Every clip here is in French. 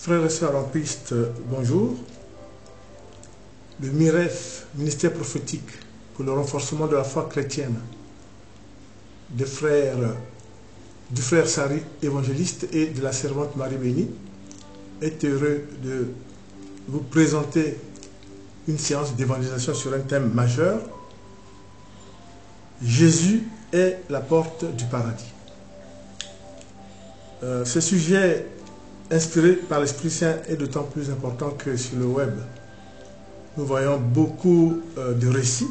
Frères et sœurs en Christ, bonjour. Le MIREF, ministère prophétique pour le renforcement de la foi chrétienne, du frère Sari, évangéliste, et de la servante Marie Bénie, est heureux de vous présenter une séance d'évangélisation sur un thème majeur. Jésus est la porte du paradis. Ce sujet inspiré par l'Esprit Saint est d'autant plus important que sur le web, nous voyons beaucoup de récits.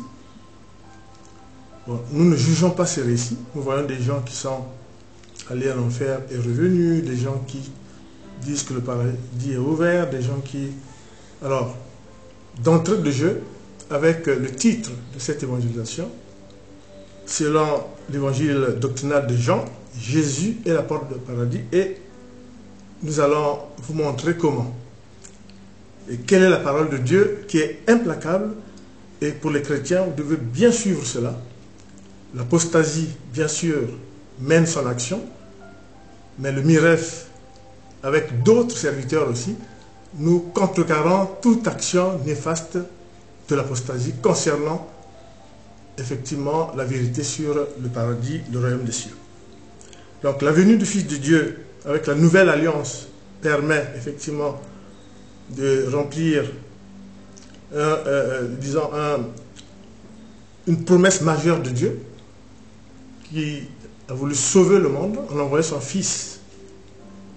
Bon, nous ne jugeons pas ces récits. Nous voyons des gens qui sont allés en enfer et revenus, des gens qui disent que le paradis est ouvert, des gens qui... Alors, d'entrée de jeu, avec le titre de cette évangélisation, selon l'évangile doctrinal de Jean, Jésus est la porte du paradis, et nous allons vous montrer comment. Et quelle est la parole de Dieu qui est implacable, et pour les chrétiens, vous devez bien suivre cela. L'apostasie, bien sûr, mène son action, mais le MIREF, avec d'autres serviteurs aussi, nous contrecarrons toute action néfaste de l'apostasie concernant effectivement la vérité sur le paradis, le royaume des cieux. Donc la venue du Fils de Dieu avec la nouvelle alliance permet effectivement de remplir une promesse majeure de Dieu qui a voulu sauver le monde en envoyant son Fils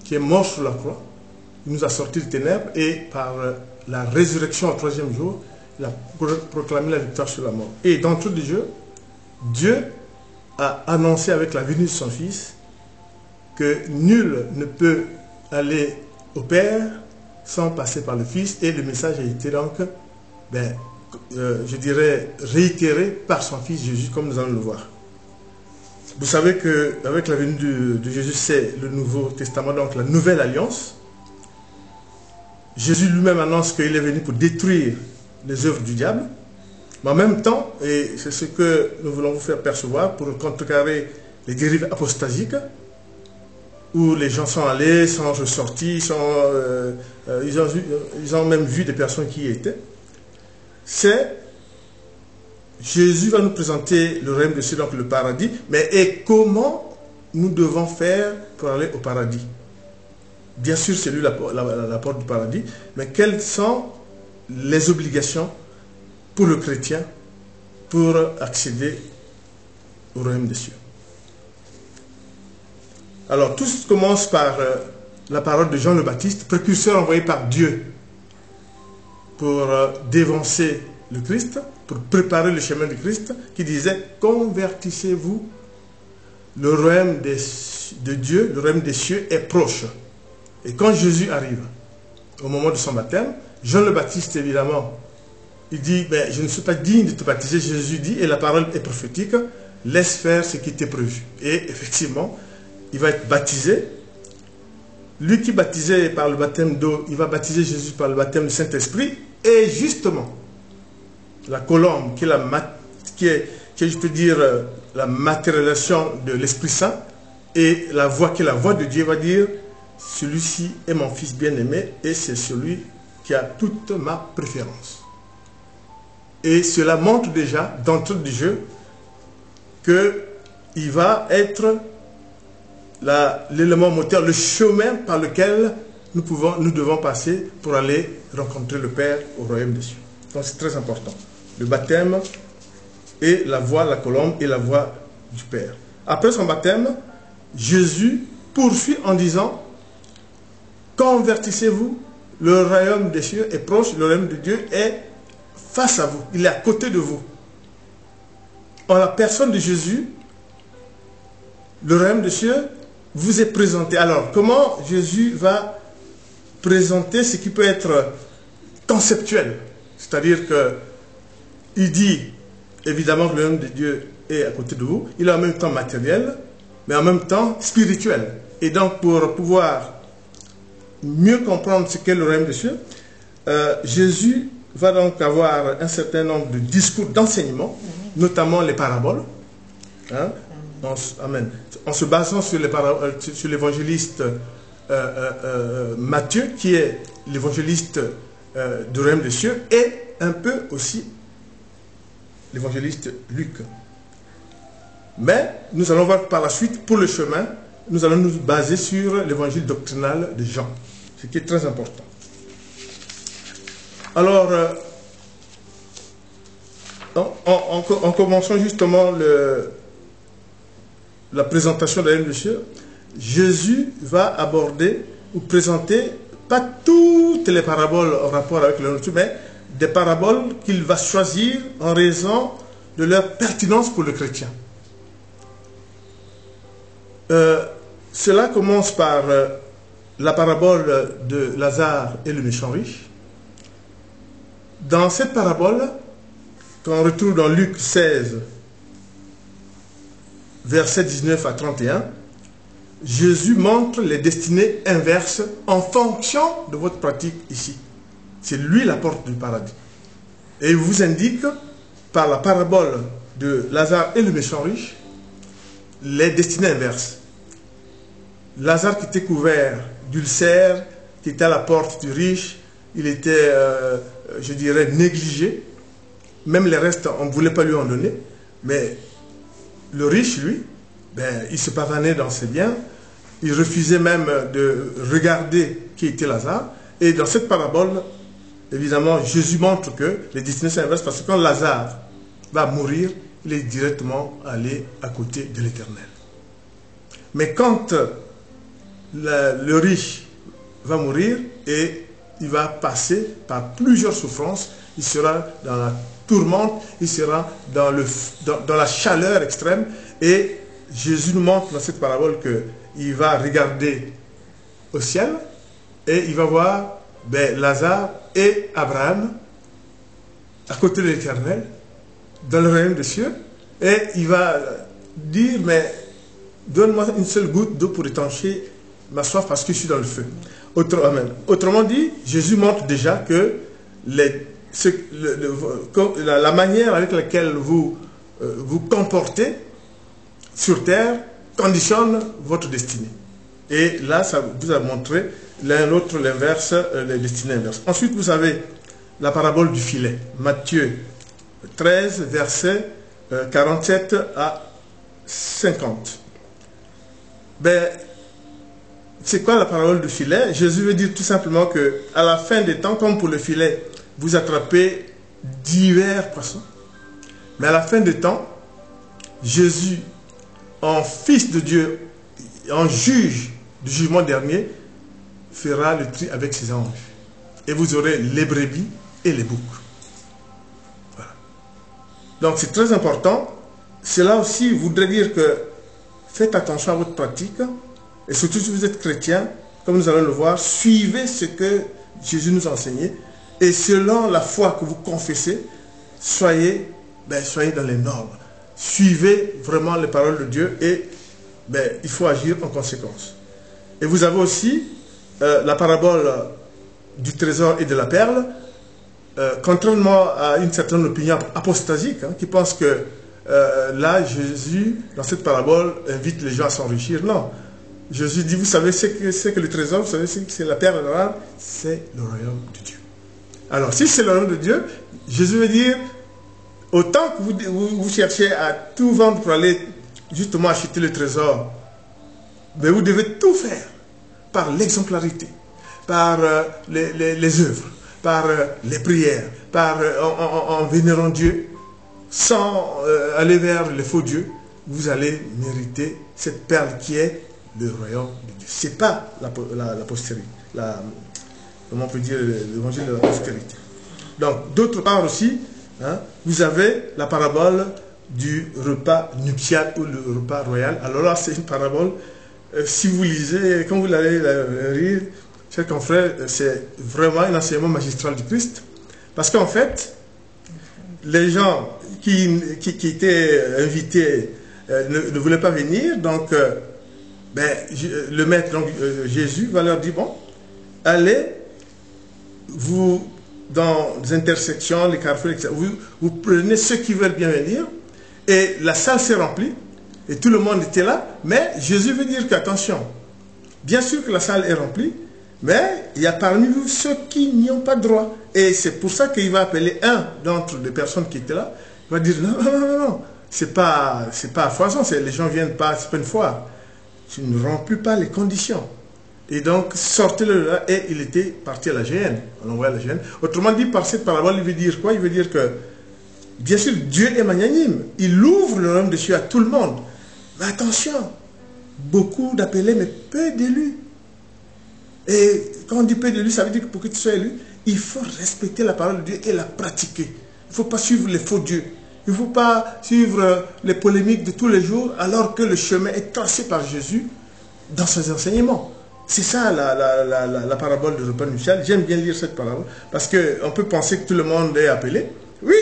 qui est mort sur la croix. Il nous a sortis des ténèbres et par la résurrection au troisième jour, il a proclamé la victoire sur la mort. Et d'entrée de jeu, Dieu a annoncé avec la venue de son Fils que nul ne peut aller au Père sans passer par le Fils, et le message a été donc, je dirais, réitéré par son Fils Jésus, comme nous allons le voir. Vous savez qu'avec la venue de Jésus, c'est le Nouveau Testament, donc la nouvelle alliance. Jésus lui-même annonce qu'il est venu pour détruire les œuvres du diable, mais en même temps, et c'est ce que nous voulons vous faire percevoir pour contrecarrer les dérives apostasiques, où les gens sont allés, sont ressortis, ils ont même vu des personnes qui y étaient. C'est Jésus va nous présenter le royaume de Dieu, donc le paradis, mais et comment nous devons faire pour aller au paradis. Bien sûr, c'est lui la porte du paradis, mais quelles sont les obligations pour le chrétien pour accéder au royaume des cieux. Alors, tout commence par la parole de Jean le Baptiste, précurseur envoyé par Dieu pour dévancer le Christ, pour préparer le chemin du Christ, qui disait « Convertissez-vous, le royaume de Dieu, le royaume des cieux est proche ». Et quand Jésus arrive, au moment de son baptême, Jean le Baptiste, évidemment, il dit « Je ne suis pas digne de te baptiser ». Jésus dit, et la parole est prophétique, « Laisse faire ce qui t'est prévu ». Et effectivement, il va être baptisé. Lui qui baptisait par le baptême d'eau, il va baptiser Jésus par le baptême du Saint-Esprit. Et justement, la colombe, qui est, je peux dire, la matérialisation de l'Esprit Saint, et la voix qui est la voix de Dieu, va dire « Celui-ci est mon Fils bien-aimé, et c'est celui qui a toute ma préférence ». Et cela montre déjà, d'entrée du jeu, qu'il va être l'élément moteur, le chemin par lequel nous devons passer pour aller rencontrer le Père au royaume des cieux. Donc c'est très important. Le baptême et la voix, la colombe et la voix du Père. Après son baptême, Jésus poursuit en disant « Convertissez-vous, le royaume des cieux est proche, le royaume de Dieu est face à vous, il est à côté de vous. » En la personne de Jésus, le royaume des cieux vous est présenté. Alors, comment Jésus va présenter ce qui peut être conceptuel? C'est-à-dire qu'il dit, évidemment, que le royaume de Dieu est à côté de vous. Il est en même temps matériel, mais en même temps spirituel. Et donc, pour pouvoir mieux comprendre ce qu'est le royaume des cieux, Jésus va donc avoir un certain nombre de discours d'enseignement, notamment les paraboles. Amen. En se basant sur l'évangéliste Matthieu, qui est l'évangéliste du royaume des cieux, et un peu aussi l'évangéliste Luc. Mais nous allons voir par la suite, pour le chemin, nous allons nous baser sur l'évangile doctrinal de Jean, ce qui est très important. Alors, en commençant justement la présentation de la royaume des cieux, Jésus va aborder ou présenter pas toutes les paraboles en rapport avec le royaume des cieux, mais des paraboles qu'il va choisir en raison de leur pertinence pour le chrétien. Cela commence par la parabole de Lazare et le méchant riche. Dans cette parabole, qu'on retrouve dans Luc 16, versets 19 à 31, Jésus montre les destinées inverses en fonction de votre pratique ici. C'est lui la porte du paradis. Et il vous indique, par la parabole de Lazare et le méchant riche, les destinées inverses. Lazare qui était couvert d'ulcères, qui était à la porte du riche, il était, je dirais, négligé. Même les restes, on ne voulait pas lui en donner. Mais le riche, lui, il se pavanait dans ses biens. Il refusait même de regarder qui était Lazare. Et dans cette parabole, évidemment, Jésus montre que les destinées sont inverses, parce que quand Lazare va mourir, il est directement allé à côté de l'Éternel. Mais quand le riche va mourir et il va passer par plusieurs souffrances, il sera dans la tourmente, il sera dans la chaleur extrême, et Jésus nous montre dans cette parabole qu'il va regarder au ciel et il va voir Lazare et Abraham à côté de l'Éternel dans le royaume des cieux, et il va dire, mais donne-moi une seule goutte d'eau pour étancher ma soif parce que je suis dans le feu. Autrement dit, Jésus montre déjà que la manière avec laquelle vous vous comportez sur terre conditionne votre destinée. Et là, ça vous a montré l'un l'autre l'inverse, les destinées inverses. Ensuite, vous avez la parabole du filet. Matthieu 13, versets 47 à 50. C'est quoi la parabole du filet? Jésus veut dire tout simplement que à la fin des temps, comme pour le filet, vous attrapez divers poissons. Mais à la fin des temps, Jésus, en Fils de Dieu, en juge du jugement dernier, fera le tri avec ses anges. Et vous aurez les brebis et les boucs. Voilà. Donc c'est très important. Cela aussi voudrait dire que faites attention à votre pratique. Et surtout si vous êtes chrétien, comme nous allons le voir, suivez ce que Jésus nous a enseigné. Et selon la foi que vous confessez, soyez dans les normes. Suivez vraiment les paroles de Dieu et il faut agir en conséquence. Et vous avez aussi la parabole du trésor et de la perle, contrairement à une certaine opinion apostasique, qui pense que là, Jésus, dans cette parabole, invite les gens à s'enrichir. Non. Jésus dit, vous savez ce que c'est que le trésor, vous savez ce que c'est la perle rare, c'est le royaume de Dieu. Alors, si c'est le royaume de Dieu, Jésus veut dire, autant que vous cherchez à tout vendre pour aller justement acheter le trésor, mais vous devez tout faire par l'exemplarité, par les œuvres, par les prières, en vénérant Dieu, sans aller vers les faux dieux, vous allez mériter cette perle qui est le royaume de Dieu. Ce n'est pas la postérité, comment on peut dire, l'évangile de la postérité. Donc, d'autre part aussi, vous avez la parabole du repas nuptial ou le repas royal. Alors là, c'est une parabole, si vous lisez, quand vous allez la lire, chers confrères, c'est vraiment un enseignement magistral du Christ. Parce qu'en fait, les gens qui étaient invités ne voulaient pas venir, donc le maître, donc, Jésus, va leur dire, bon, allez, vous, dans les intersections, les carrefours, etc., vous prenez ceux qui veulent bien venir, et la salle s'est remplie, et tout le monde était là, mais Jésus veut dire qu'attention, Bien sûr que la salle est remplie, mais il y a parmi vous ceux qui n'y ont pas droit. Et c'est pour ça qu'il va appeler un d'entre les personnes qui étaient là. Il va dire non, non, non, non, c'est pas à foison, les gens viennent pas, c'est pas une foire. Tu ne remplis pas les conditions. Et donc, sortez-le là, et il était parti à la géhenne. On l'envoie à la géhenne. Autrement dit, par cette parabole, il veut dire quoi? Il veut dire que, bien sûr, Dieu est magnanime. Il ouvre le royaume de Dieu à tout le monde. Mais attention, beaucoup d'appelés, mais peu d'élus. Et quand on dit peu d'élus, ça veut dire que pour que tu sois élu, il faut respecter la parole de Dieu et la pratiquer. Il ne faut pas suivre les faux dieux. Il ne faut pas suivre les polémiques de tous les jours, alors que le chemin est tracé par Jésus dans ses enseignements. C'est ça la parabole de repas nuptial. J'aime bien lire cette parabole parce qu'on peut penser que tout le monde est appelé. Oui,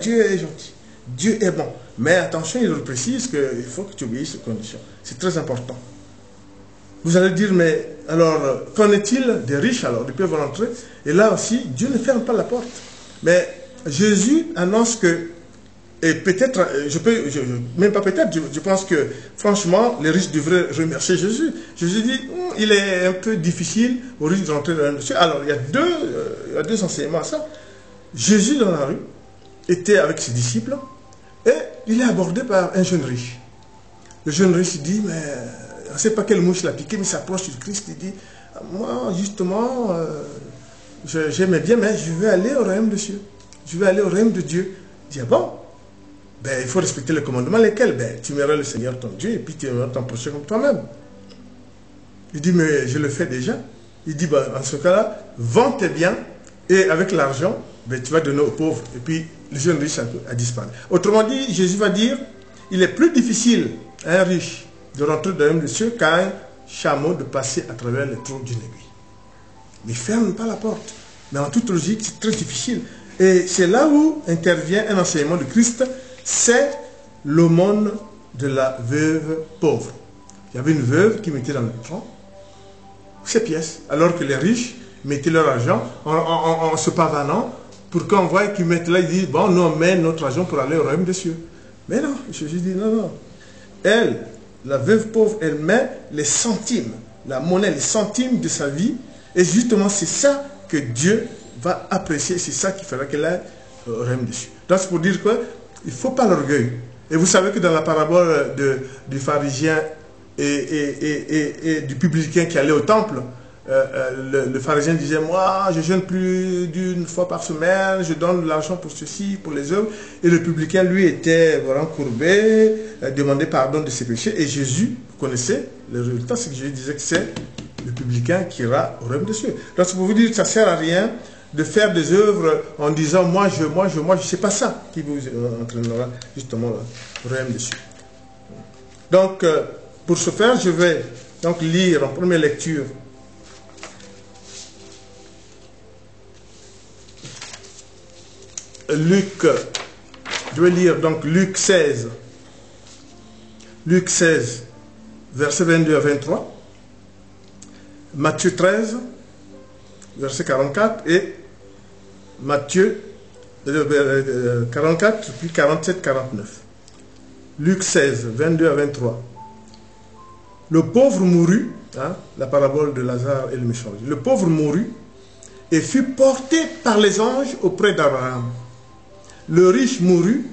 Dieu est gentil, Dieu est bon. Mais attention, il précise qu'il faut que tu obéisses aux conditions. C'est très important. Vous allez dire, mais alors, qu'en est-il des riches alors? Ils peuvent rentrer. Et là aussi, Dieu ne ferme pas la porte. Mais Jésus annonce que, et peut-être, même pas peut-être, je pense que, franchement, les riches devraient remercier Jésus. Jésus dit, il est un peu difficile aux riches de rentrer dans le royaume de Dieu. Alors, il y a deux enseignements à ça. Jésus, dans la rue, était avec ses disciples, et il est abordé par un jeune riche. Le jeune riche dit, mais on ne sait pas quelle mouche l'a piqué, mais il s'approche du Christ, il dit, moi, justement, j'aimais bien, mais je veux aller au royaume de Dieu. Je veux aller au royaume de Dieu. Il dit, ah bon? Ben, il faut respecter les commandements, lesquels? Ben, tu aimeras le Seigneur ton Dieu, et puis tu aimeras ton prochain comme toi-même. Il dit, mais je le fais déjà. Il dit, ben, en ce cas-là, vends tes biens, et avec l'argent, ben, tu vas donner aux pauvres. Et puis, le jeune riche a disparu. Autrement dit, Jésus va dire, il est plus difficile à un riche de rentrer dans le royaume de Dieu qu'à un chameau de passer à travers les trous d'une aiguille. Mais il ne ferme pas la porte. Mais en toute logique, c'est très difficile. Et c'est là où intervient un enseignement de Christ, c'est l'aumône de la veuve pauvre. Il y avait une veuve qui mettait dans le tronc ses pièces, alors que les riches mettaient leur argent en se pavanant pour qu'on voit qu'ils mettent là, ils disent, bon, nous on met notre argent pour aller au royaume des cieux. Mais non, Jésus dit, non, non. Elle, la veuve pauvre, elle met les centimes, la monnaie, les centimes de sa vie, et justement c'est ça que Dieu va apprécier, c'est ça qui fera qu'elle aille au royaume des cieux. Donc c'est pour dire qu'il ne faut pas l'orgueil. Et vous savez que dans la parabole du pharisien et du publicain qui allait au temple, le pharisien disait, moi je jeûne plus d'une fois par semaine, je donne de l'argent pour ceci, pour les œuvres. Et le publicain lui était vraiment courbé, demandait pardon de ses péchés. Et Jésus, vous connaissez le résultat, c'est que Jésus disait que c'est le publicain qui ira au royaume des cieux. Donc c'est pour vous dire que ça ne sert à rien de faire des œuvres en disant moi je sais pas ça qui vous entraînera justement au royaume des cieux. Donc pour ce faire, je vais donc lire en première lecture Luc, je vais lire donc Luc 16, versets 22 à 23, Matthieu 13, verset 44, et Matthieu 44, puis 47, 49. Luc 16, 22 à 23. Le pauvre mourut, hein, la parabole de Lazare et le méchant. Le pauvre mourut et fut porté par les anges auprès d'Abraham. Le riche mourut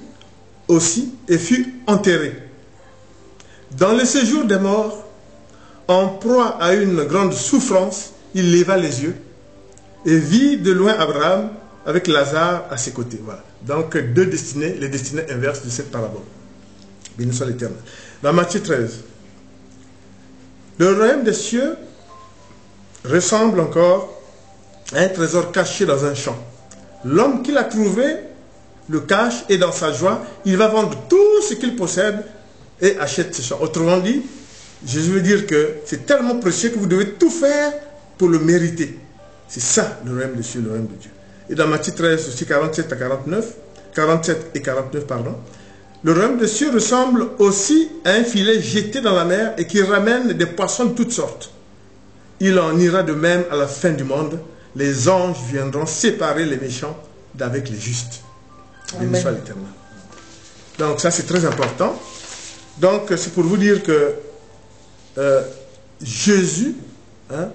aussi et fut enterré. Dans le séjour des morts, en proie à une grande souffrance, il leva les yeux et vit de loin Abraham avec Lazare à ses côtés. Voilà. Donc deux destinées, les destinées inverses de cette parabole. Béni soit l'Éternel. Dans Matthieu 13, le royaume des cieux ressemble encore à un trésor caché dans un champ. L'homme qui l'a trouvé le cache et dans sa joie, il va vendre tout ce qu'il possède et achète ce champ. Autrement dit, Jésus veut dire que c'est tellement précieux que vous devez tout faire pour le mériter. C'est ça le royaume des cieux, le royaume de Dieu. Et dans Matthieu 13, aussi 47 et 49, pardon, le royaume des cieux ressemble aussi à un filet jeté dans la mer et qui ramène des poissons de toutes sortes. Il en ira de même à la fin du monde. Les anges viendront séparer les méchants d'avec les justes. Béni soit l'Éternel. Donc ça c'est très important. Donc c'est pour vous dire que Jésus, hein,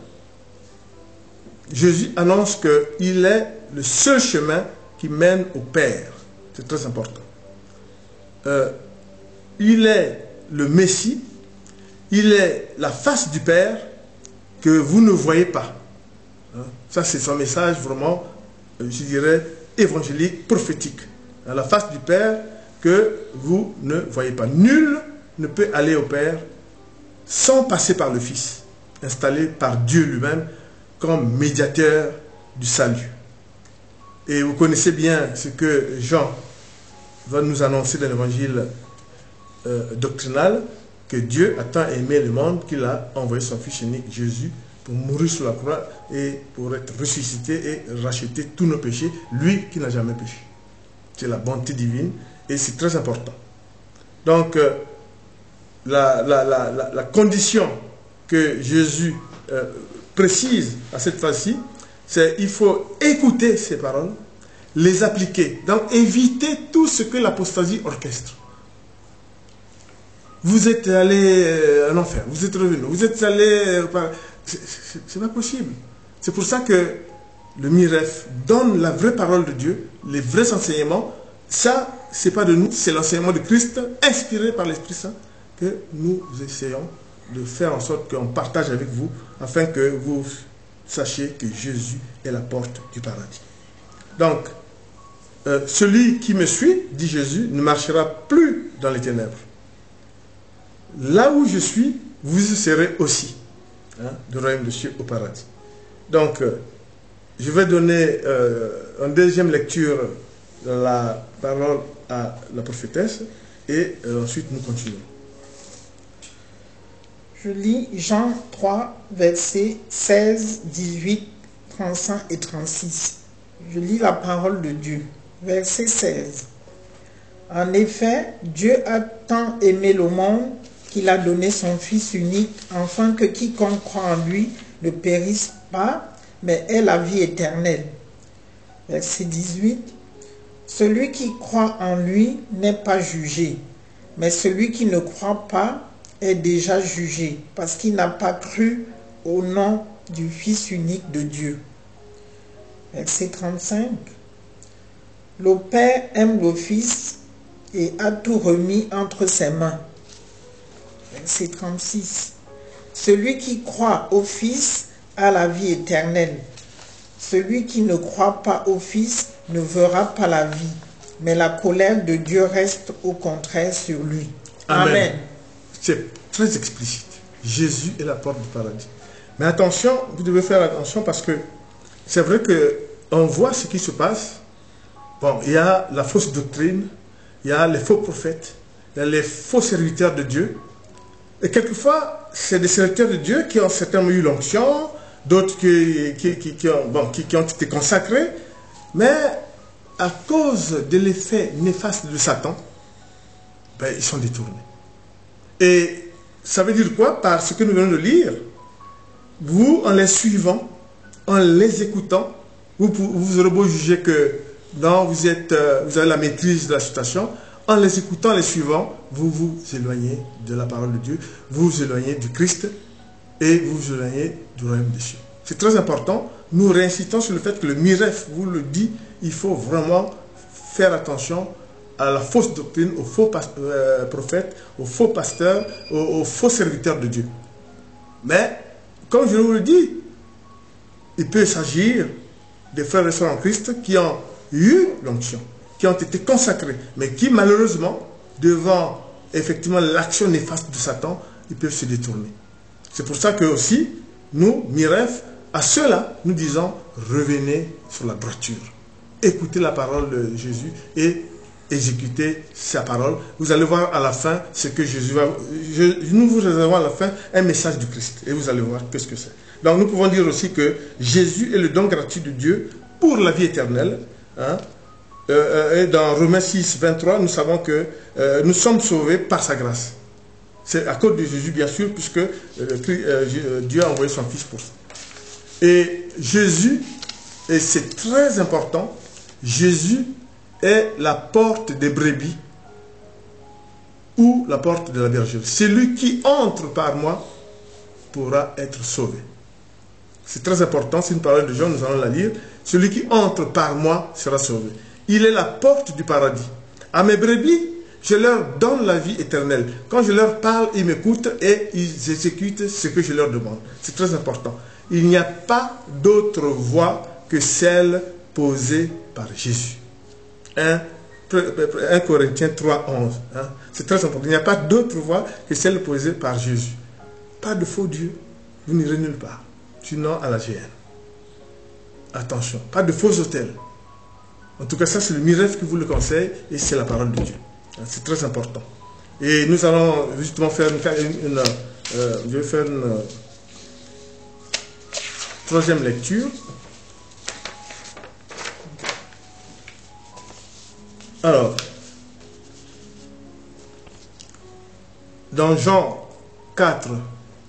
Jésus annonce qu'il est le seul chemin qui mène au Père. C'est très important. Il est le Messie, il est la face du Père que vous ne voyez pas. Ça, c'est son message vraiment, je dirais, évangélique, prophétique. La face du Père que vous ne voyez pas. Nul ne peut aller au Père sans passer par le Fils, installé par Dieu lui-même comme médiateur du salut. Et vous connaissez bien ce que Jean va nous annoncer dans l'évangile doctrinal, que Dieu a tant aimé le monde qu'il a envoyé son Fils unique, Jésus, pour mourir sur la croix et pour être ressuscité et racheter tous nos péchés, lui qui n'a jamais péché. C'est la bonté divine et c'est très important. Donc, la condition que Jésus précise à cette fois-ci, c'est qu'il faut écouter ces paroles, les appliquer, donc éviter tout ce que l'apostasie orchestre. Vous êtes allé en enfer, vous êtes revenu, vous êtes allé... C'est pas possible. C'est pour ça que le MIREF donne la vraie parole de Dieu, les vrais enseignements. Ça, c'est pas de nous, c'est l'enseignement de Christ, inspiré par l'Esprit Saint, que nous essayons de faire en sorte qu'on partage avec vous, afin que vous sachiez que Jésus est la porte du paradis. Donc, celui qui me suit, dit Jésus, ne marchera plus dans les ténèbres. Là où je suis, vous y serez aussi, hein, du royaume de Dieu au paradis. Donc, je vais donner en deuxième lecture la parole à la prophétesse et ensuite nous continuons. Je lis Jean 3, versets 16, 18, 35 et 36. Je lis la parole de Dieu. Verset 16. En effet, Dieu a tant aimé le monde qu'il a donné son Fils unique, afin que quiconque croit en lui ne périsse pas, mais ait la vie éternelle. Verset 18. Celui qui croit en lui n'est pas jugé, mais celui qui ne croit pas est déjà jugé, parce qu'il n'a pas cru au nom du Fils unique de Dieu. Verset 35. Le Père aime le Fils et a tout remis entre ses mains. Verset 36. Celui qui croit au Fils a la vie éternelle. Celui qui ne croit pas au Fils ne verra pas la vie, mais la colère de Dieu reste au contraire sur lui. Amen. Amen. C'est très explicite. Jésus est la porte du paradis. Mais attention, vous devez faire attention parce que c'est vrai qu'on voit ce qui se passe. Bon, il y a la fausse doctrine, il y a les faux prophètes, il y a les faux serviteurs de Dieu. Et quelquefois, c'est des serviteurs de Dieu qui ont certainement eu l'onction, d'autres qui ont été consacrés, mais à cause de l'effet néfaste de Satan, ben, ils sont détournés. Et ça veut dire quoi? Par ce que nous venons de lire, vous, en les suivant, en les écoutant, vous aurez beau juger que non, vous avez la maîtrise de la situation. En les écoutant, en les suivant, vous vous éloignez de la parole de Dieu, vous vous éloignez du Christ et vous vous éloignez du royaume des cieux. C'est très important. Nous réinsistons sur le fait que le MIREF vous le dit, il faut vraiment faire attention à la fausse doctrine, aux faux prophètes, aux faux pasteurs, aux faux serviteurs de Dieu. Mais, comme je vous le dis, il peut s'agir des frères et sœurs en Christ qui ont eu l'onction, qui ont été consacrés, mais qui malheureusement, devant effectivement l'action néfaste de Satan, ils peuvent se détourner. C'est pour ça que aussi, nous, MIREF, à ceux-là, nous disons, revenez sur la droiture. Écoutez la parole de Jésus et exécutez sa parole. Vous allez voir à la fin ce que Jésus va... Nous vous réservons à la fin un message du Christ. Et vous allez voir qu'est-ce que c'est. Donc nous pouvons dire aussi que Jésus est le don gratuit de Dieu pour la vie éternelle. Hein? Et dans Romains 6, 23, nous savons que nous sommes sauvés par sa grâce. C'est à cause de Jésus, bien sûr, puisque Dieu a envoyé son Fils pour ça. Et Jésus, et c'est très important, Jésus est la porte des brebis ou la porte de la bergerie. Celui qui entre par moi pourra être sauvé. C'est très important, c'est une parole de Jean, nous allons la lire. Celui qui entre par moi sera sauvé. Il est la porte du paradis. À mes brebis, je leur donne la vie éternelle. Quand je leur parle, ils m'écoutent et ils exécutent ce que je leur demande. C'est très important. Il n'y a pas d'autre voie que celle posée par Jésus. 1 Corinthiens 3, 11. Hein? C'est très important. Il n'y a pas d'autre voie que celle posée par Jésus. Pas de faux dieux. Vous n'irez nulle part. Sinon à la GN. Attention. Pas de faux hôtels. En tout cas, ça, c'est le miracle qui vous le conseille et c'est la parole de Dieu. C'est très important. Et nous allons justement faire je vais faire une troisième lecture. Alors, dans Jean 4,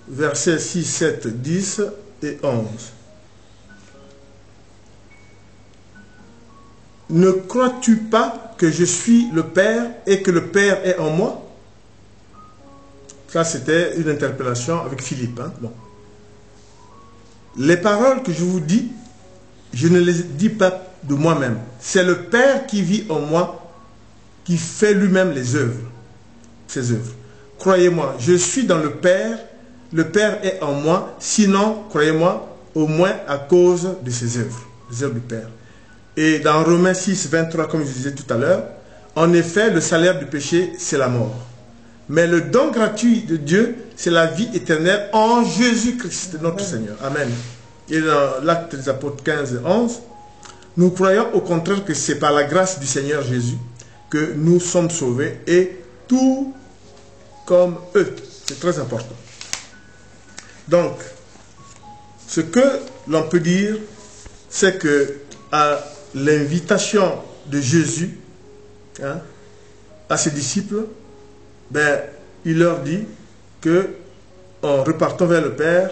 versets 6, 7, 10 et 11. Ne crois-tu pas que je suis le Père et que le Père est en moi? Ça, c'était une interpellation avec Philippe. Hein? Bon. Les paroles que je vous dis, je ne les dis pas de moi-même. C'est le Père qui vit en moi, qui fait lui-même les œuvres, ses œuvres. Croyez-moi, je suis dans le Père est en moi, sinon, croyez-moi, au moins à cause de ses œuvres, les œuvres du Père. Et dans Romains 6, 23, comme je disais tout à l'heure, en effet, le salaire du péché, c'est la mort. Mais le don gratuit de Dieu, c'est la vie éternelle en Jésus-Christ, notre Seigneur. Amen. Et dans l'Acte des Apôtres 15 et 11, nous croyons au contraire que c'est par la grâce du Seigneur Jésus que nous sommes sauvés et tout comme eux. C'est très important. Donc, ce que l'on peut dire, c'est que à l'invitation de Jésus hein, à ses disciples, il leur dit que en repartant vers le Père,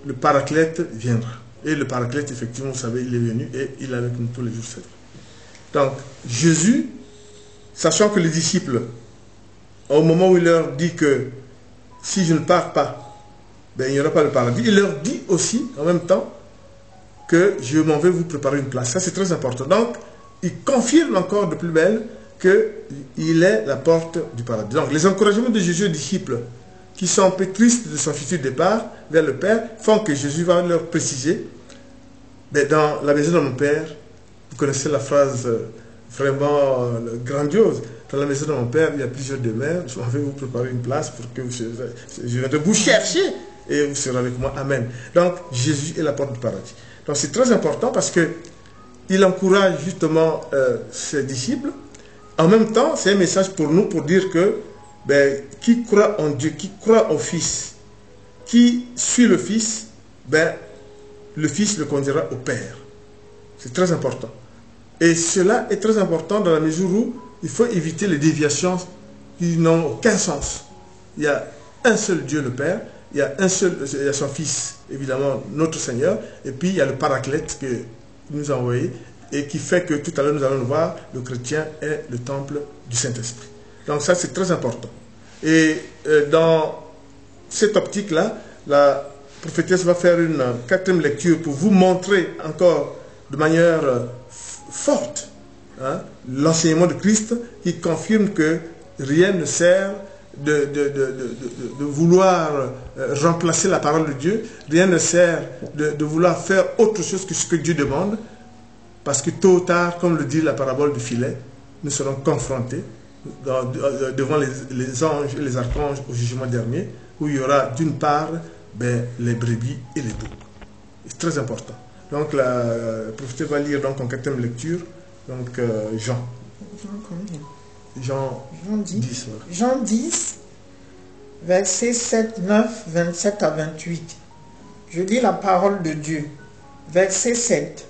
le Paraclète viendra. Et le Paraclète, effectivement, vous savez, il est venu et il est avec nous tous les jours. Donc, Jésus, sachant que les disciples, au moment où il leur dit que si je ne pars pas, il n'y aura pas le paradis, il leur dit aussi, en même temps, que je m'en vais vous préparer une place. Ça, c'est très important. Donc, il confirme encore de plus belle qu'il est la porte du paradis. Donc, les encouragements de Jésus aux disciples, qui sont un peu tristes de son futur départ vers le Père, font que Jésus va leur préciser, dans la maison de mon Père, vous connaissez la phrase vraiment grandiose, dans la maison de mon Père, il y a plusieurs demeures, je m'en vais vous préparer une place pour que je viendrai vous chercher et vous serez avec moi. Amen. Donc, Jésus est la porte du paradis. Donc, c'est très important parce qu'il encourage justement ses disciples. En même temps, c'est un message pour nous pour dire que qui croit en Dieu, qui croit au Fils, qui suit le Fils, le Fils le conduira au Père. C'est très important. Et cela est très important dans la mesure où il faut éviter les déviations qui n'ont aucun sens. Il y a un seul Dieu, le Père, il y a son Fils, évidemment, notre Seigneur, et puis il y a le Paraclète qu'il nous a envoyé, et qui fait que tout à l'heure nous allons le voir, le chrétien est le temple du Saint-Esprit. Donc ça, c'est très important. Et dans cette optique-là, la prophétesse va faire une quatrième lecture pour vous montrer encore de manière forte l'enseignement de Christ qui confirme que rien ne sert de vouloir remplacer la parole de Dieu, rien ne sert de vouloir faire autre chose que ce que Dieu demande, parce que tôt ou tard, comme le dit la parabole du filet, nous serons confrontés devant les anges et les archanges au jugement dernier, où il y aura d'une part les brebis et les boucs. C'est très important. Donc la prophétesse va lire donc en quatrième lecture, donc Jean. Jean 10. Jean 10, versets 7, 9, 27 à 28. Je lis la parole de Dieu. Verset 7.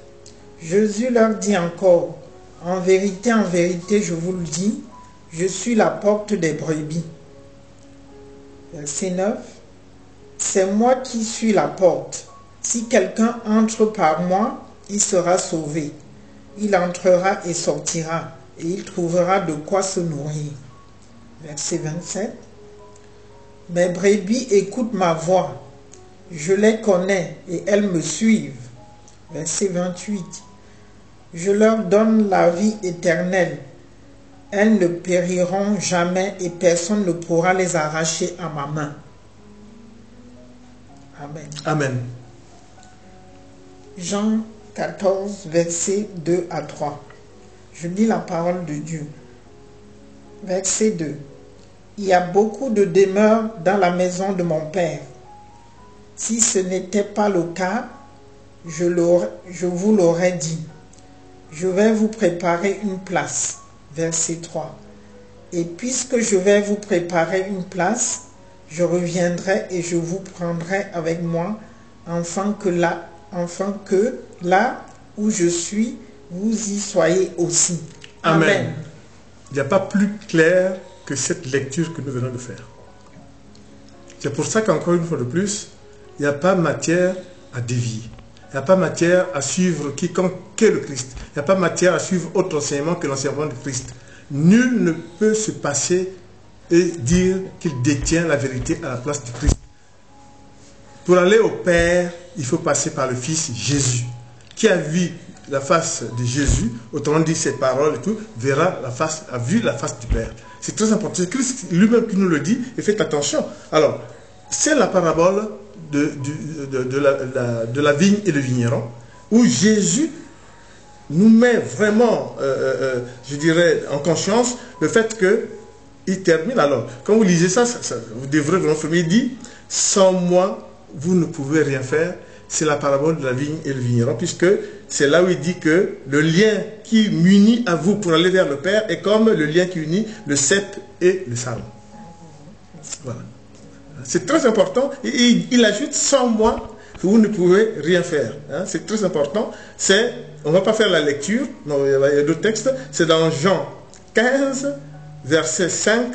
Jésus leur dit encore, en vérité, je vous le dis, je suis la porte des brebis. Verset 9. C'est moi qui suis la porte. Si quelqu'un entre par moi, il sera sauvé. Il entrera et sortira, et il trouvera de quoi se nourrir. Verset 27. Mes brebis écoutent ma voix. Je les connais et elles me suivent. Verset 28. Je leur donne la vie éternelle. Elles ne périront jamais et personne ne pourra les arracher à ma main. Amen. Amen. Jean 14, versets 2 à 3. Je lis la parole de Dieu. Verset 2. Il y a beaucoup de demeures dans la maison de mon Père. Si ce n'était pas le cas, je vous l'aurais dit. Je vais vous préparer une place. Verset 3. Et puisque je vais vous préparer une place, je reviendrai et je vous prendrai avec moi, afin que là où je suis, vous y soyez aussi. Amen. Amen. Il n'y a pas plus clair que cette lecture que nous venons de faire. C'est pour ça qu'encore une fois de plus, il n'y a pas matière à dévier. Il n'y a pas matière à suivre quiconque qu'est le Christ. Il n'y a pas matière à suivre autre enseignement que l'enseignement de Christ. Nul ne peut se passer et dire qu'il détient la vérité à la place du Christ. Pour aller au Père, il faut passer par le Fils Jésus. Qui a vu la face de Jésus, autrement dit ses paroles et tout, a vu la face du Père. C'est très important. C'est Christ lui-même qui nous le dit, et faites attention. Alors, c'est la parabole de la vigne et le vigneron, où Jésus nous met vraiment, je dirais, en conscience le fait qu'il termine. Alors, quand vous lisez ça, vous devrez vraiment fermer. Il dit, sans moi, vous ne pouvez rien faire. C'est la parabole de la vigne et le vigneron, puisque c'est là où il dit que le lien qui m'unit à vous pour aller vers le Père est comme le lien qui unit le cep et le sarment. Voilà. C'est très important. Et il ajoute, sans moi, vous ne pouvez rien faire. Hein? C'est très important. On ne va pas faire la lecture, non, il y a d'autres textes. C'est dans Jean 15, verset 5,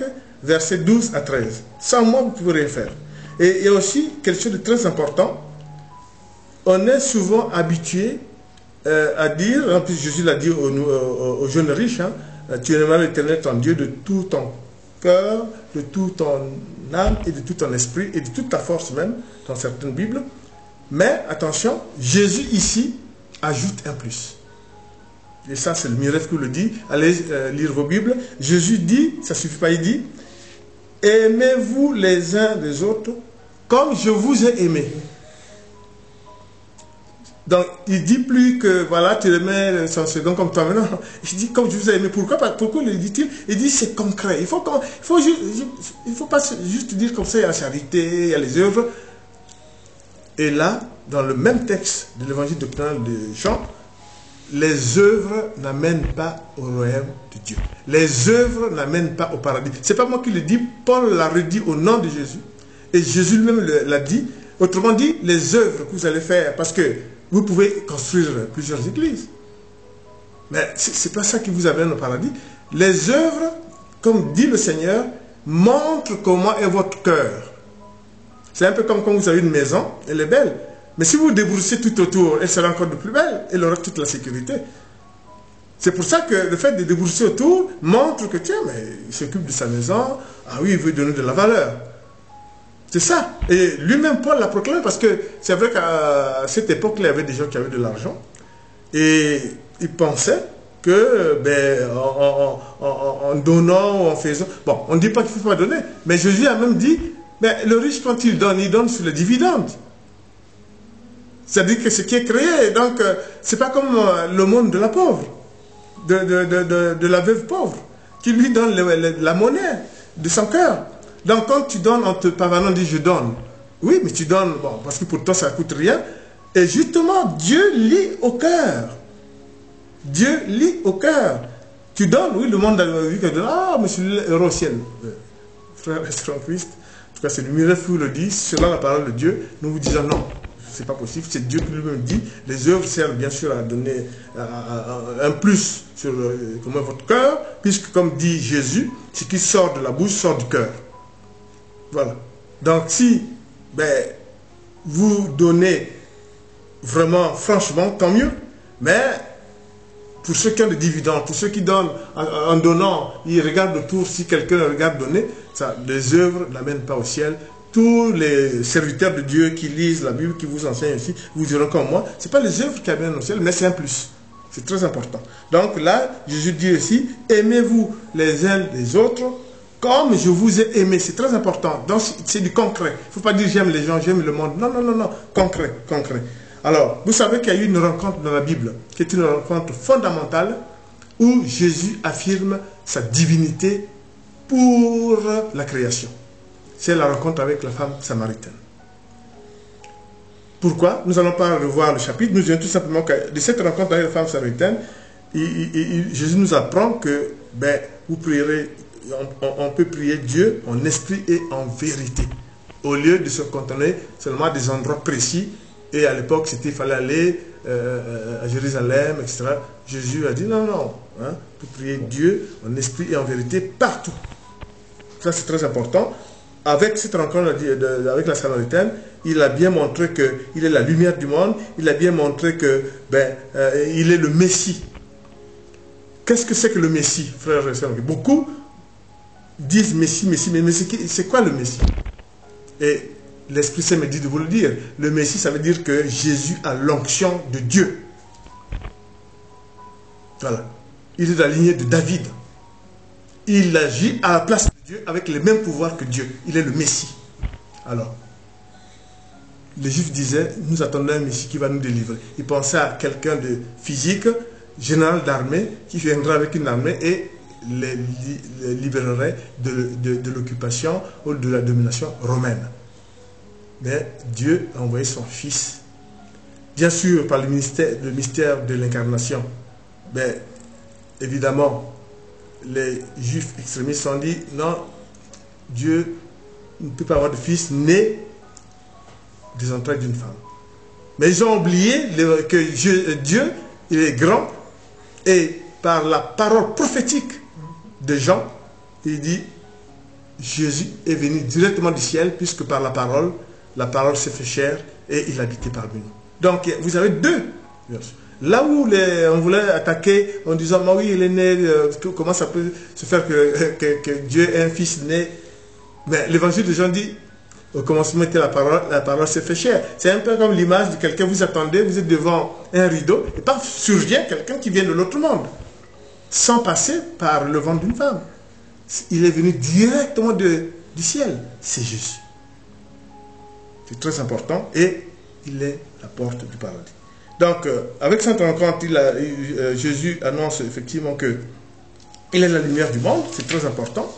verset 12 à 13. Sans moi, vous ne pouvez rien faire. Et il y a aussi quelque chose de très important. On est souvent habitué à dire, en plus Jésus l'a dit aux jeunes riches, hein, tu aimeras l'Éternel ton Dieu de tout ton cœur, de tout ton âme et de tout ton esprit et de toute ta force même, dans certaines Bibles. Mais attention, Jésus ici ajoute un plus. Et ça, c'est le miracle qui le dit. Allez lire vos Bibles. Jésus dit, ça ne suffit pas, il dit, aimez-vous les uns des autres comme je vous ai aimé. Donc, il dit plus que, voilà, tu aimais son second comme toi maintenant. Il dit, comme je vous ai aimé. Pourquoi le dit-il? Il dit, c'est concret. Il ne faut pas juste dire comme ça, il y a la charité, il y a les œuvres. Et là, dans le même texte de l'évangile de Jean, les œuvres n'amènent pas au royaume de Dieu. Les œuvres n'amènent pas au paradis. Ce n'est pas moi qui le dis, Paul l'a redit au nom de Jésus. Et Jésus lui-même l'a dit. Autrement dit, les œuvres que vous allez faire, parce que vous pouvez construire plusieurs églises. Mais ce n'est pas ça qui vous amène au paradis. Les œuvres, comme dit le Seigneur, montrent comment est votre cœur. C'est un peu comme quand vous avez une maison, elle est belle. Mais si vous débroussez tout autour, elle sera encore de plus belle. Elle aura toute la sécurité. C'est pour ça que le fait de débrousser autour montre que, tiens, mais il s'occupe de sa maison. Ah oui, il veut donner de la valeur. C'est ça. Et lui-même, Paul l'a proclamé parce que c'est vrai qu'à cette époque, il y avait des gens qui avaient de l'argent. Et ils pensaient que, en donnant ou en faisant... Bon, on ne dit pas qu'il ne faut pas donner. Mais Jésus a même dit, le riche, quand il donne sur les dividendes. C'est-à-dire que ce qui est créé, donc, c'est pas comme le monde de la pauvre, de la veuve pauvre, qui lui donne la monnaie de son cœur. Donc, quand tu donnes en te pavanant, dit je donne. Oui, mais tu donnes, bon, parce que pour toi, ça ne coûte rien. Et justement, Dieu lit au cœur. Dieu lit au cœur. Tu donnes, oui, le monde a vu que ah, mais c'est l'euro au ciel. Frère, reste en Christ. En tout cas, c'est le miracle qui le dit, selon la parole de Dieu, nous vous disons non. C'est pas possible, c'est Dieu qui lui-même dit. Les œuvres servent bien sûr à donner un plus sur comment votre cœur, puisque comme dit Jésus, ce qui sort de la bouche sort du cœur. Voilà. Donc si vous donnez vraiment, franchement, tant mieux. Mais pour ceux qui ont des dividendes, pour ceux qui donnent en donnant, ils regardent autour, si quelqu'un regarde donner, ça, les œuvres n'amènent pas au ciel. tous les serviteurs de Dieu qui lisent la Bible, qui vous enseignent aussi, vous diront comme moi, ce n'est pas les œuvres qui amènent au ciel, mais c'est un plus. C'est très important. Donc là, Jésus dit aussi, aimez-vous les uns les autres comme je vous ai aimé. C'est très important. Donc c'est du concret. Il ne faut pas dire j'aime les gens, j'aime le monde. Non, non, non, non. Concret, concret. Alors, vous savez qu'il y a eu une rencontre dans la Bible, qui est une rencontre fondamentale, où Jésus affirme sa divinité pour la création. C'est la rencontre avec la femme samaritaine. Pourquoi? Nous n'allons pas revoir le chapitre. Nous disons tout simplement que de cette rencontre avec la femme samaritaine, Jésus nous apprend que vous prierez, on peut prier Dieu en esprit et en vérité, au lieu de se contenter seulement à des endroits précis. Et à l'époque, il fallait aller à Jérusalem, etc. Jésus a dit non, non, hein, pour prier Dieu en esprit et en vérité partout. Ça, c'est très important. Avec cette rencontre avec la Samaritaine, il a bien montré qu'il est la lumière du monde. Il a bien montré que il est le Messie. Qu'est-ce que c'est que le Messie, frères et sœurs? Beaucoup disent Messie, Messie, mais c'est quoi le Messie? Et l'Esprit Saint me dit de vous le dire. Le Messie, ça veut dire que Jésus a l'onction de Dieu. Voilà. Il est de la lignée de David. Il agit à la place de Dieu avec les mêmes pouvoirs que Dieu. Il est le Messie. Alors, les Juifs disaient, nous attendons un Messie qui va nous délivrer. Ils pensaient à quelqu'un de physique, général d'armée, qui viendra avec une armée et les libérerait de l'occupation ou de la domination romaine. Mais Dieu a envoyé son Fils. Bien sûr, par le mystère de l'incarnation. Mais évidemment, les Juifs extrémistes ont dit, non, Dieu ne peut pas avoir de fils né des entrailles d'une femme. Mais ils ont oublié que Dieu, il est grand, et par la parole prophétique de Jean, il dit, Jésus est venu directement du ciel, puisque par la parole s'est fait chair, et il habitait parmi nous. Donc, vous avez deux. Là où on voulait attaquer en disant, mais oui, il est né, comment ça peut se faire que Dieu ait un fils né? Mais l'évangile de Jean dit, au commencement était la parole s'est fait chair. C'est un peu comme l'image de quelqu'un, vous attendez, vous êtes devant un rideau, et paf, survient quelqu'un qui vient de l'autre monde, sans passer par le ventre d'une femme. Il est venu directement du ciel. C'est Jésus. C'est très important, et il est la porte du paradis. Donc, avec cette rencontre, Jésus annonce effectivement que il est la lumière du monde, c'est très important.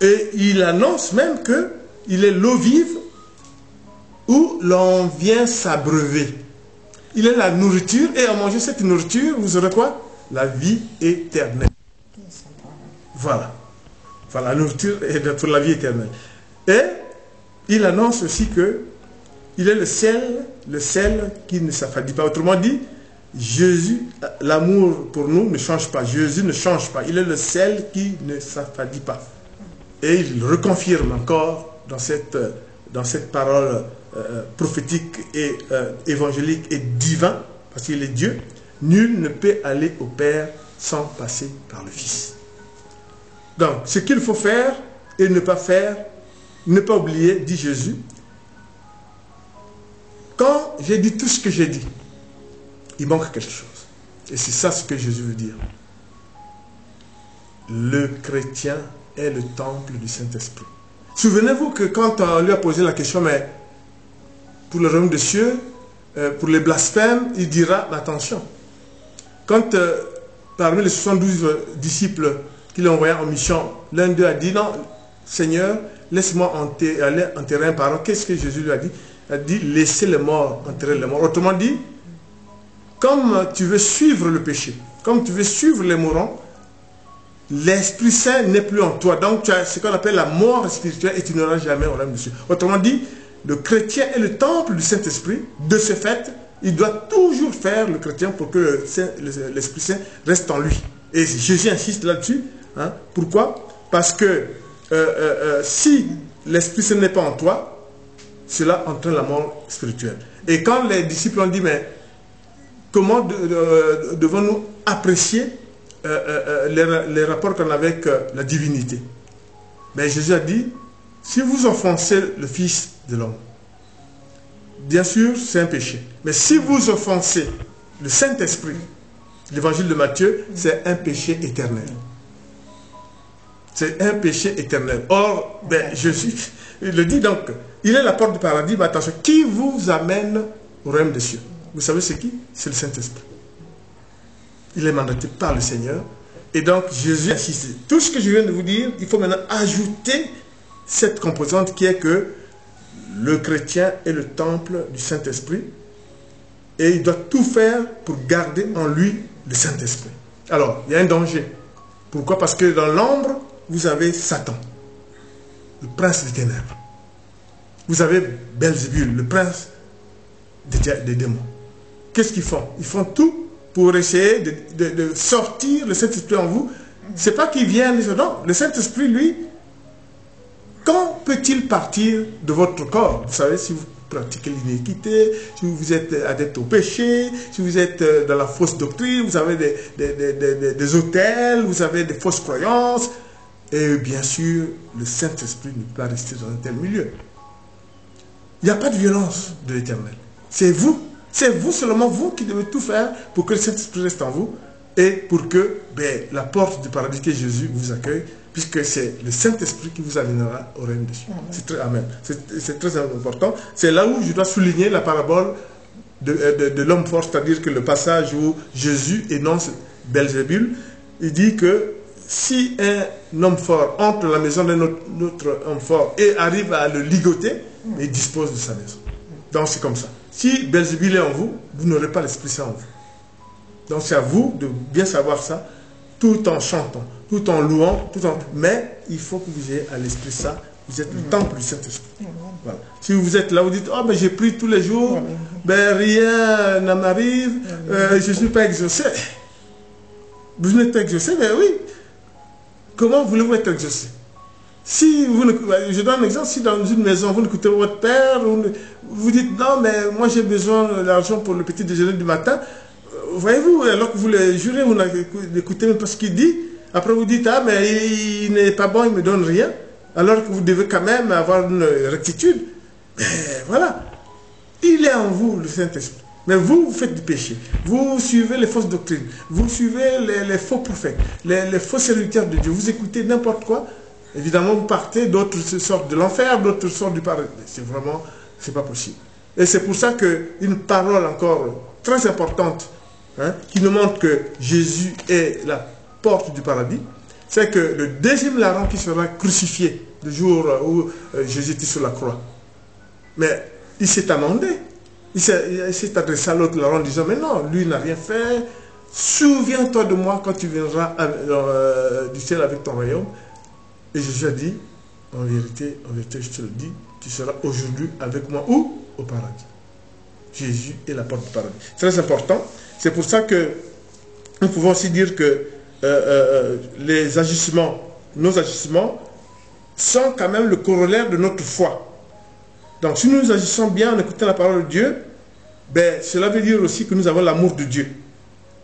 Et il annonce même qu'il est l'eau vive où l'on vient s'abreuver. Il est la nourriture, et en manger cette nourriture, vous aurez quoi? La vie éternelle. Voilà. Voilà, la nourriture est pour la vie éternelle. Et il annonce aussi que il est le sel qui ne s'affadit pas. Autrement dit, Jésus, l'amour pour nous ne change pas. Jésus ne change pas. Il est le sel qui ne s'affadit pas. Et il reconfirme encore dans cette parole prophétique et évangélique et divin, parce qu'il est Dieu, nul ne peut aller au Père sans passer par le Fils. Donc, ce qu'il faut faire et ne pas faire, ne pas oublier, dit Jésus, quand j'ai dit tout ce que j'ai dit, il manque quelque chose. Et c'est ça ce que Jésus veut dire. Le chrétien est le temple du Saint-Esprit. Souvenez-vous que quand on lui a posé la question, mais pour le royaume des cieux, pour les blasphèmes, il dira, attention, quand parmi les 72 disciples qu'il a envoyés en mission, l'un d'eux a dit, non, Seigneur, laisse-moi aller enterrer un parent. Qu'est-ce que Jésus lui a dit? Il a dit, laissez les morts enterrer les morts. Autrement dit, comme tu veux suivre le péché, comme tu veux suivre les mourants, l'Esprit Saint n'est plus en toi. Donc tu as ce qu'on appelle la mort spirituelle et tu n'auras jamais au royaume de Dieu. Autrement dit, le chrétien est le temple du Saint-Esprit. De ce fait, il doit toujours faire le chrétien pour que l'Esprit Saint reste en lui. Et Jésus insiste là-dessus. Hein. Pourquoi? Parce que si l'Esprit Saint n'est pas en toi, cela entraîne la mort spirituelle. Et quand les disciples ont dit, mais comment devons-nous apprécier les rapports qu'on a avec la divinité? Mais Jésus a dit, si vous offensez le Fils de l'homme, bien sûr, c'est un péché. Mais si vous offensez le Saint-Esprit, l'évangile de Matthieu, c'est un péché éternel. C'est un péché éternel. Or, Jésus, il le dit donc, il est la porte du paradis, mais attention, qui vous amène au royaume des cieux? Vous savez c'est qui? C'est le Saint-Esprit. Il est mandaté par le Seigneur. Et donc, Jésus insiste. Tout ce que je viens de vous dire, il faut maintenant ajouter cette composante qui est que le chrétien est le temple du Saint-Esprit et il doit tout faire pour garder en lui le Saint-Esprit. Alors, il y a un danger. Pourquoi? Parce que dans l'ombre, vous avez Satan, le prince des ténèbres. Vous avez Belzébul, le prince des démons. Qu'est-ce qu'ils font? Ils font tout pour essayer de sortir le Saint-Esprit en vous. Ce n'est pas qu'ils viennent, non. Le Saint-Esprit, lui, quand peut-il partir de votre corps? Vous savez, si vous pratiquez l'iniquité, si vous êtes adepte au péché, si vous êtes dans la fausse doctrine, vous avez des autels, vous avez des fausses croyances. Et bien sûr, le Saint-Esprit ne peut pas rester dans un tel milieu. Il n'y a pas de violence de l'Éternel. C'est vous seulement vous qui devez tout faire pour que le Saint-Esprit reste en vous et pour que la porte du paradis que Jésus vous accueille, puisque c'est le Saint-Esprit qui vous amènera au règne des cieux. Amen. C'est très important. C'est là où je dois souligner la parabole de l'homme fort, c'est-à-dire que le passage où Jésus énonce Belzébul, il dit que si un homme fort entre dans la maison d'un autre homme fort et arrive à le ligoter, il dispose de sa maison. Donc c'est comme ça. Si Belzébul est en vous, vous n'aurez pas l'Esprit Saint en vous. Donc c'est à vous de bien savoir ça, tout en chantant, tout en louant, mais il faut que vous ayez à l'Esprit Saint. Vous êtes le temple du Saint-Esprit. Voilà. Si vous êtes là, vous dites, oh ben j'ai pris tous les jours, rien ne m'arrive, je ne suis pas exaucé. Vous n'êtes pas exaucé, mais oui. Comment voulez-vous être exaucé? Si vous je donne un exemple, si dans une maison, vous n'écoutez pas votre père, vous dites, non, mais moi j'ai besoin d'argent pour le petit déjeuner du matin, voyez-vous, alors que vous le jurez, vous n'écoutez même pas ce qu'il dit, après vous dites, ah, mais il n'est pas bon, il ne me donne rien, alors que vous devez quand même avoir une rectitude. Mais voilà, il est en vous, le Saint-Esprit. Mais vous faites du péché. Vous suivez les fausses doctrines. Vous suivez les faux prophètes, les faux serviteurs de Dieu. Vous écoutez n'importe quoi. Évidemment, vous partez, d'autres sortent de l'enfer, d'autres sortent du paradis. C'est vraiment, c'est pas possible. Et c'est pour ça qu'une parole encore très importante, qui nous montre que Jésus est la porte du paradis, c'est que le deuxième larron qui sera crucifié, le jour où Jésus était sur la croix, mais il s'est amendé. Il s'est adressé à l'autre larron en disant, mais non, lui n'a rien fait. Souviens-toi de moi quand tu viendras du ciel avec ton royaume. Et Jésus a dit, en vérité, je te le dis, tu seras aujourd'hui avec moi où? Au paradis. Jésus est la porte du paradis. Très important. C'est pour ça que nous pouvons aussi dire que les agissements, nos agissements, sont quand même le corollaire de notre foi. Donc si nous agissons bien en écoutant la parole de Dieu, cela veut dire aussi que nous avons l'amour de Dieu.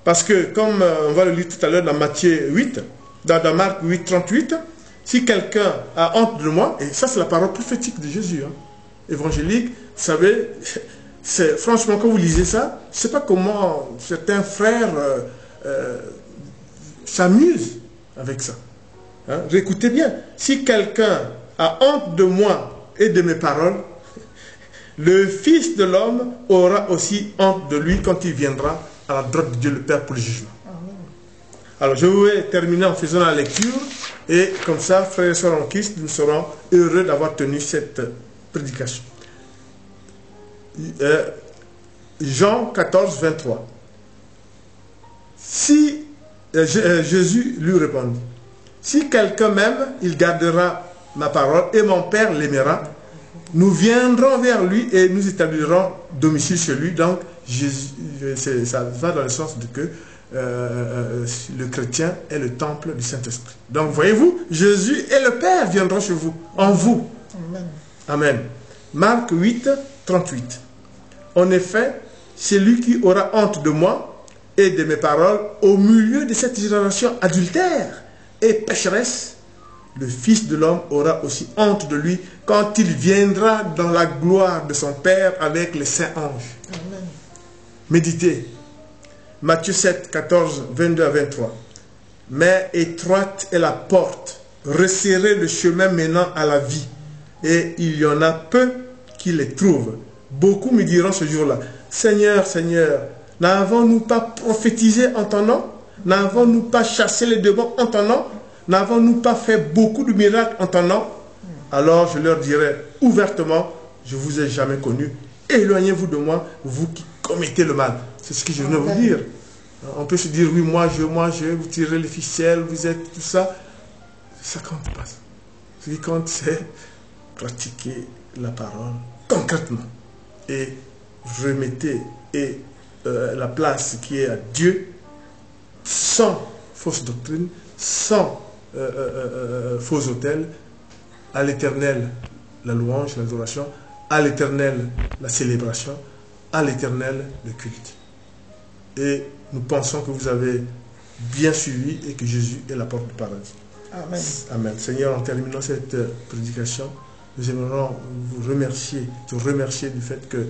Parce que, comme on va le lire tout à l'heure dans Matthieu 8, dans Marc 8, 38, si quelqu'un a honte de moi, et ça c'est la parole prophétique de Jésus, évangélique, vous savez, franchement quand vous lisez ça, je ne sais pas comment certains frères s'amusent avec ça. Réécoutez bien, si quelqu'un a honte de moi et de mes paroles, le Fils de l'homme aura aussi honte de lui quand il viendra à la droite de Dieu le Père pour le jugement. Alors je vais terminer en faisant la lecture et comme ça, frères et sœurs en Christ, nous serons heureux d'avoir tenu cette prédication. Jean 14, 23. Si Jésus lui répondit, si quelqu'un m'aime, il gardera ma parole et mon Père l'aimera. Nous viendrons vers lui et nous établirons domicile chez lui. Donc, ça va dans le sens de que le chrétien est le temple du Saint-Esprit. Donc, voyez-vous, Jésus et le Père viendront chez vous, en vous. Amen. Amen. Marc 8, 38. En effet, celui qui aura honte de moi et de mes paroles au milieu de cette génération adultère et pécheresse, le Fils de l'homme aura aussi honte de lui quand il viendra dans la gloire de son Père avec les saints anges. Amen. Méditez. Matthieu 7, 14, 22 à 23. Mais étroite est la porte, resserrez le chemin menant à la vie, et il y en a peu qui les trouvent. Beaucoup me diront ce jour-là, Seigneur, Seigneur, n'avons-nous pas prophétisé en ton nom? N'avons-nous pas chassé les démons en ton nom? N'avons-nous pas fait beaucoup de miracles en ton nom? Alors je leur dirai ouvertement, je ne vous ai jamais connu. Éloignez-vous de moi, vous qui commettez le mal. C'est ce que je venais vous dire. On peut se dire, oui, moi, vous tirez les ficelles, vous êtes tout ça. Ça compte pas. Ce qui compte, c'est pratiquer la parole concrètement. Et remettez la place qui est à Dieu, sans fausse doctrine, sans faux autels, à l'Éternel la louange, l'adoration, à l'Éternel la célébration, à l'Éternel le culte. Et nous pensons que vous avez bien suivi et que Jésus est la porte du paradis. Amen. Amen. Seigneur, en terminant cette prédication, nous aimerons vous remercier, te remercier du fait que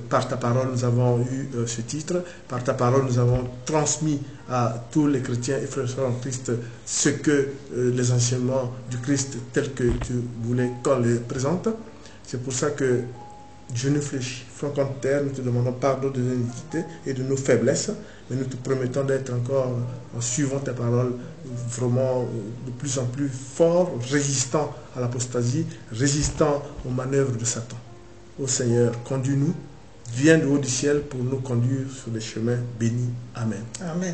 par ta parole nous avons eu ce titre, par ta parole nous avons transmis à tous les chrétiens et frères et sœurs en Christ ce que les enseignements du Christ tels que tu voulais qu'on les présente. C'est pour ça que Genou fléchi, front contre terre, nous te demandons pardon de nos iniquités et de nos faiblesses, mais nous te promettons d'être encore, en suivant ta parole, vraiment de plus en plus fort, résistant à l'apostasie, résistant aux manœuvres de Satan. Ô Seigneur, conduis-nous, viens du haut du ciel pour nous conduire sur les chemins bénis. Amen. Amen.